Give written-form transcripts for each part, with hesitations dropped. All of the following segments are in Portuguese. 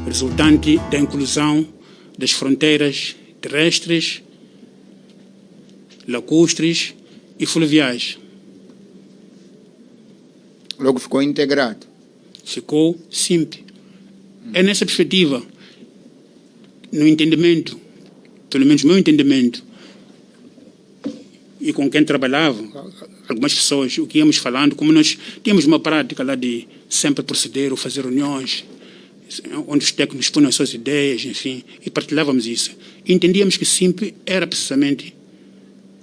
resultante da inclusão das fronteiras terrestres, lacustres e fluviais. Logo ficou integrado. Ficou simples. É nessa perspectiva, no entendimento, pelo menos meu entendimento, e com quem trabalhava, algumas pessoas, o que íamos falando, como nós tínhamos uma prática lá de sempre proceder ou fazer reuniões, onde os técnicos punham as suas ideias, enfim, e partilhávamos isso. E entendíamos que simples era precisamente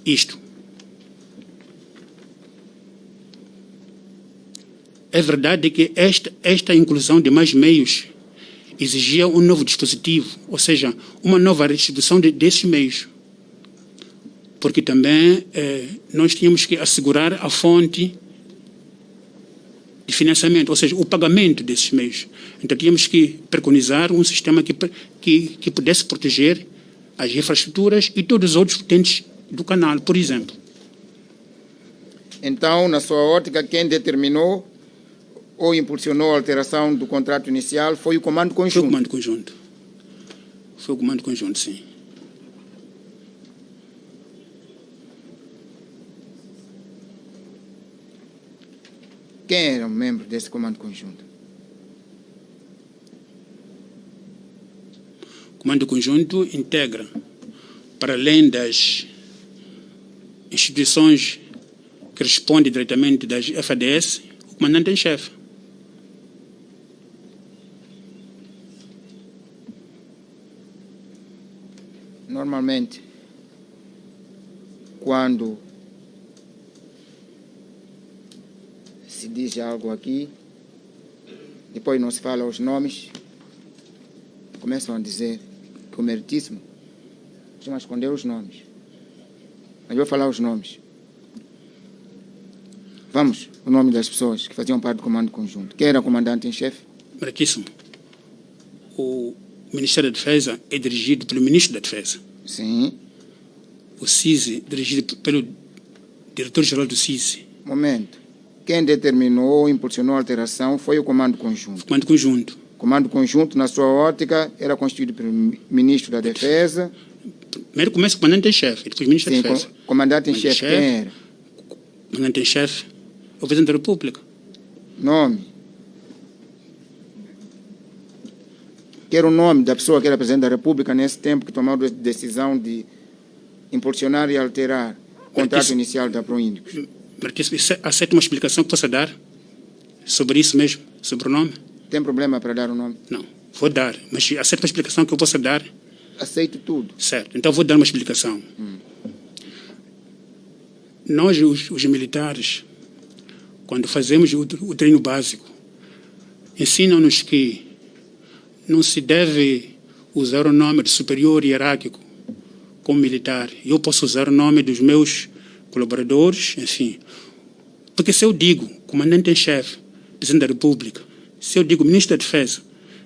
isto. É verdade que esta inclusão de mais meios exigia um novo dispositivo, ou seja, uma nova distribuição desses meios. Porque também nós tínhamos que assegurar a fonte de financiamento, ou seja, o pagamento desses meios. Então tínhamos que preconizar um sistema que pudesse proteger as infraestruturas e todos os outros utentes do canal, por exemplo. Então, na sua ótica, quem determinou ou impulsionou a alteração do contrato inicial foi o Comando Conjunto? Foi o Comando Conjunto. Foi o Comando Conjunto, sim. Quem era um membro desse Comando Conjunto? O Comando Conjunto integra, para além das instituições que respondem diretamente das FADS, o comandante em chefe. Normalmente, quando se diz algo aqui, depois não se fala os nomes, começam a dizer que o meritíssimo costuma esconder os nomes. Mas eu vou falar os nomes. Vamos, o nome das pessoas que faziam parte do Comando Conjunto. Quem era o comandante em chefe? Meritíssimo. O Ministério da Defesa é dirigido pelo Ministro da Defesa. Sim. O CISI, dirigido pelo Diretor-Geral do CISI. Momento. Quem determinou ou impulsionou a alteração foi o Comando Conjunto. Comando Conjunto. O Comando Conjunto, na sua ótica, era constituído pelo Ministro da Defesa. Primeiro começa o comandante em chefe, depois o Ministro da Defesa. Comandante em chefe, quem era? Comandante em chefe é o Presidente da República. Nome. Quero o nome da pessoa que era Presidente da República nesse tempo que tomou a decisão de impulsionar e alterar o contrato inicial da Proíndicos. Aceita uma explicação que possa dar sobre isso mesmo, sobre o nome? Tem problema para dar o nome? Não, vou dar, mas aceita uma explicação que eu possa dar? Aceito tudo. Certo, então vou dar uma explicação. Nós, os militares, quando fazemos o treino básico, ensinam-nos que não se deve usar o nome de superior hierárquico como militar. Eu posso usar o nome dos meus colaboradores, enfim. Porque se eu digo comandante em chefe, Presidente da República, se eu digo Ministro da Defesa,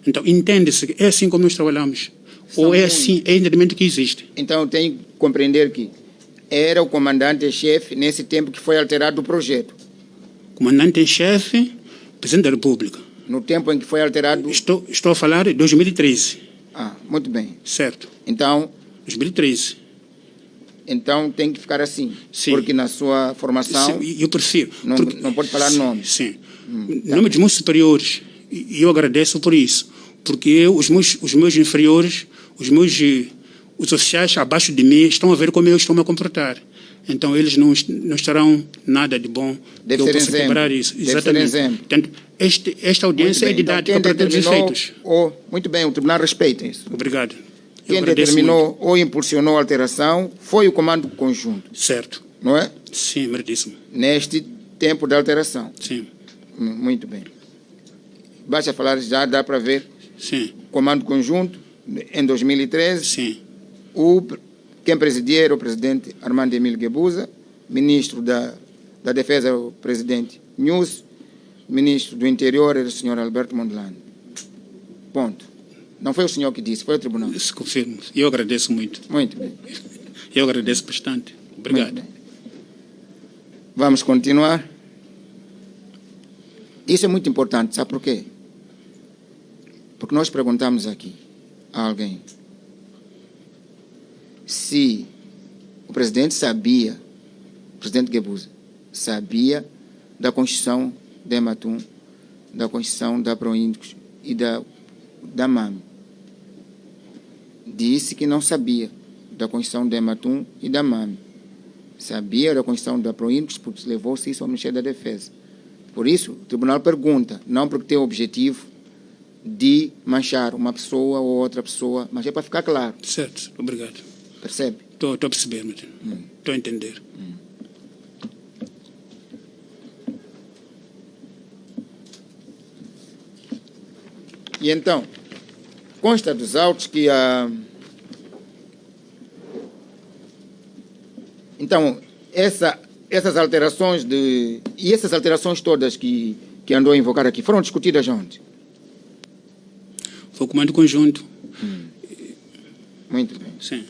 então entende-se que é assim como nós trabalhamos. Ou é assim, é o entendimento que existe. Então eu tenho que compreender que era o comandante em chefe nesse tempo que foi alterado o projeto. Comandante em chefe, Presidente da República. No tempo em que foi alterado... Estou a falar de 2013. Ah, muito bem. Certo. Então... 2013. Então tem que ficar assim. Sim. Porque na sua formação... Sim, eu prefiro. Não pode falar nome. Sim. Nome dos meus superiores. E eu agradeço por isso. Porque os meus inferiores, os oficiais abaixo de mim estão a ver como eu estou a me comportar. Então eles não estarão nada de bom. Deve eu ser posso exemplo. quebrar isso. Deve Exatamente. ser exemplo. Portanto, esta audiência é didática para todos os efeitos. Muito bem, o Tribunal respeita isso. Obrigado. Quem determinou ou impulsionou a alteração foi o Comando Conjunto. Certo. Não é? Sim, meritíssimo. Neste tempo da alteração. Sim. Muito bem. Basta falar, já dá para ver. Sim. Comando Conjunto, em 2013. Sim. Quem presidia era o presidente Armando Emílio Guebuza, ministro da Defesa, o presidente Nhus, ministro do Interior era o senhor Alberto Mondlane. Ponto. Não foi o senhor que disse, foi o tribunal. Isso confirmo. Eu agradeço muito. Muito bem. Eu agradeço bastante. Obrigado. Vamos continuar. Isso é muito importante, sabe por quê? Porque que nós perguntamos aqui a alguém se o presidente sabia, o presidente Guebuza, sabia da Constituição de Ematum, da Constituição da Proíndicos e da MAM. Disse que não sabia da Constituição de Ematum e da MAM. Sabia da Constituição da Proíndicos porque levou-se isso ao Ministério da Defesa. Por isso, o Tribunal pergunta, não porque tem o objetivo de manchar uma pessoa ou outra pessoa, mas é para ficar claro. Certo, obrigado. Percebe? Estou a perceber, estou a entender. E então, consta dos autos que Então, essas alterações e essas alterações todas que andou a invocar aqui, foram discutidas onde? Foi o comando conjunto. Muito bem. Sim.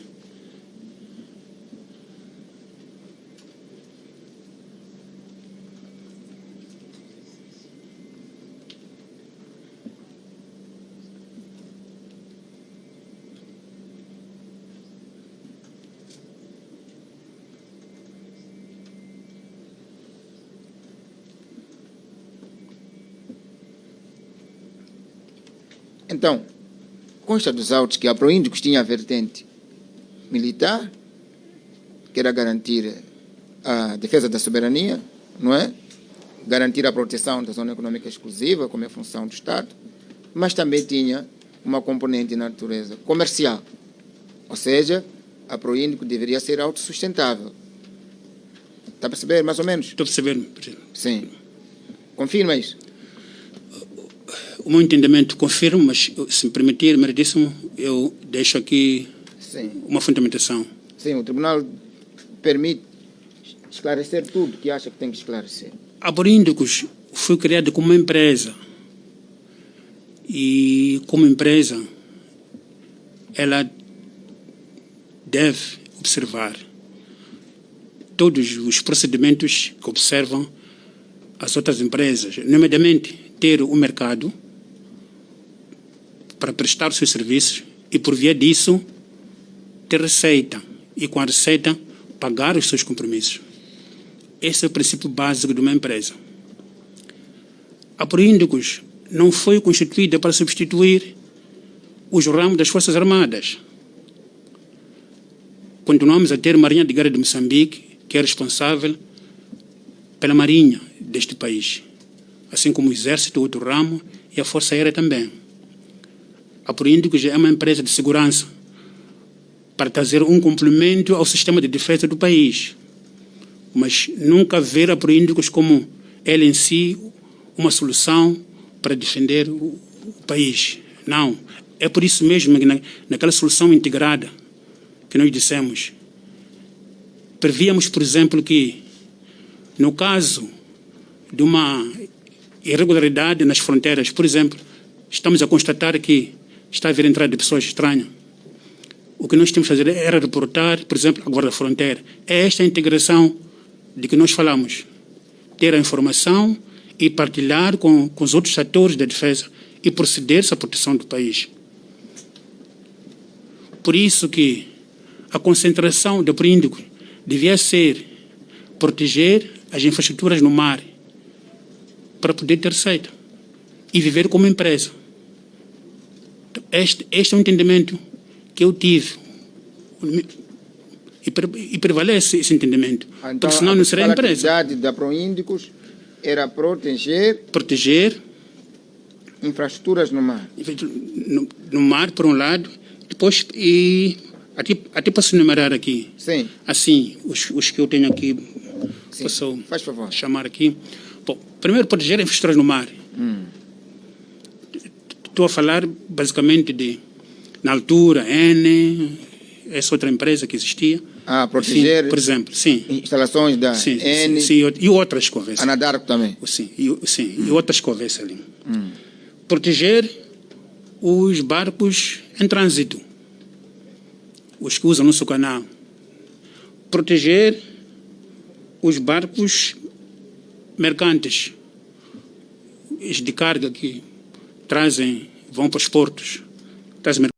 Então, consta dos autos que a Proíndicos tinha a vertente militar, que era garantir a defesa da soberania, não é? Garantir a proteção da zona econômica exclusiva, como é função do Estado, mas também tinha uma componente de natureza comercial. Ou seja, a Proíndicos deveria ser autossustentável. Está a perceber, mais ou menos? Estou a perceber. Sim. Confirma isso? O meu entendimento confirmo, mas se me permitir, meridíssimo, eu deixo aqui uma fundamentação. Sim, o Tribunal permite esclarecer tudo que acha que tem que esclarecer. A Proíndicos foi criada como uma empresa. E como empresa, ela deve observar todos os procedimentos que observam as outras empresas, nomeadamente ter um mercado para prestar os seus serviços e, por via disso, ter receita e, com a receita, pagar os seus compromissos. Esse é o princípio básico de uma empresa. A Proíndicos não foi constituída para substituir os ramos das Forças Armadas. Continuamos a ter a Marinha de Guerra de Moçambique, que é responsável pela Marinha deste país, assim como o Exército, outro ramo, e a Força Aérea também. A Proíndicos é uma empresa de segurança para trazer um complemento ao sistema de defesa do país, mas nunca ver a Proíndicos como ela em si uma solução para defender o país. Não. É por isso mesmo que naquela solução integrada que nós dissemos, prevíamos, por exemplo, que no caso de uma irregularidade nas fronteiras, por exemplo, estamos a constatar que está a haver entrada de pessoas estranhas. O que nós tínhamos que fazer era reportar, por exemplo, a Guarda Fronteira. É esta integração de que nós falamos. Ter a informação e partilhar com os outros atores da defesa e proceder-se à proteção do país. Por isso que a concentração da Proíndicos devia ser proteger as infraestruturas no mar para poder ter receita e viver como empresa. Este é o entendimento que eu tive e prevalece esse entendimento. Então, porque senão não será empresa. A atividade da Proíndicos era proteger infraestruturas no mar. No mar, por um lado, depois, e até posso enumerar aqui. Sim. Assim, os que eu tenho aqui, Sim. posso Faz favor. chamar aqui. Bom, primeiro, proteger infraestruturas no mar. Estou a falar basicamente na altura, essa outra empresa que existia. Proteger, enfim, por exemplo, sim. Instalações da sim, N. sim, e outras que houvesse. Anadarko também. Sim, e outras que houvesse ali. Proteger os barcos em trânsito, os que usam o nosso canal. Proteger os barcos mercantes, os de carga que trazem vão para os portos. Estás a me...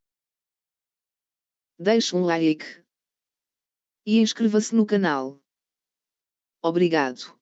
Deixe um like e inscreva-se no canal. Obrigado.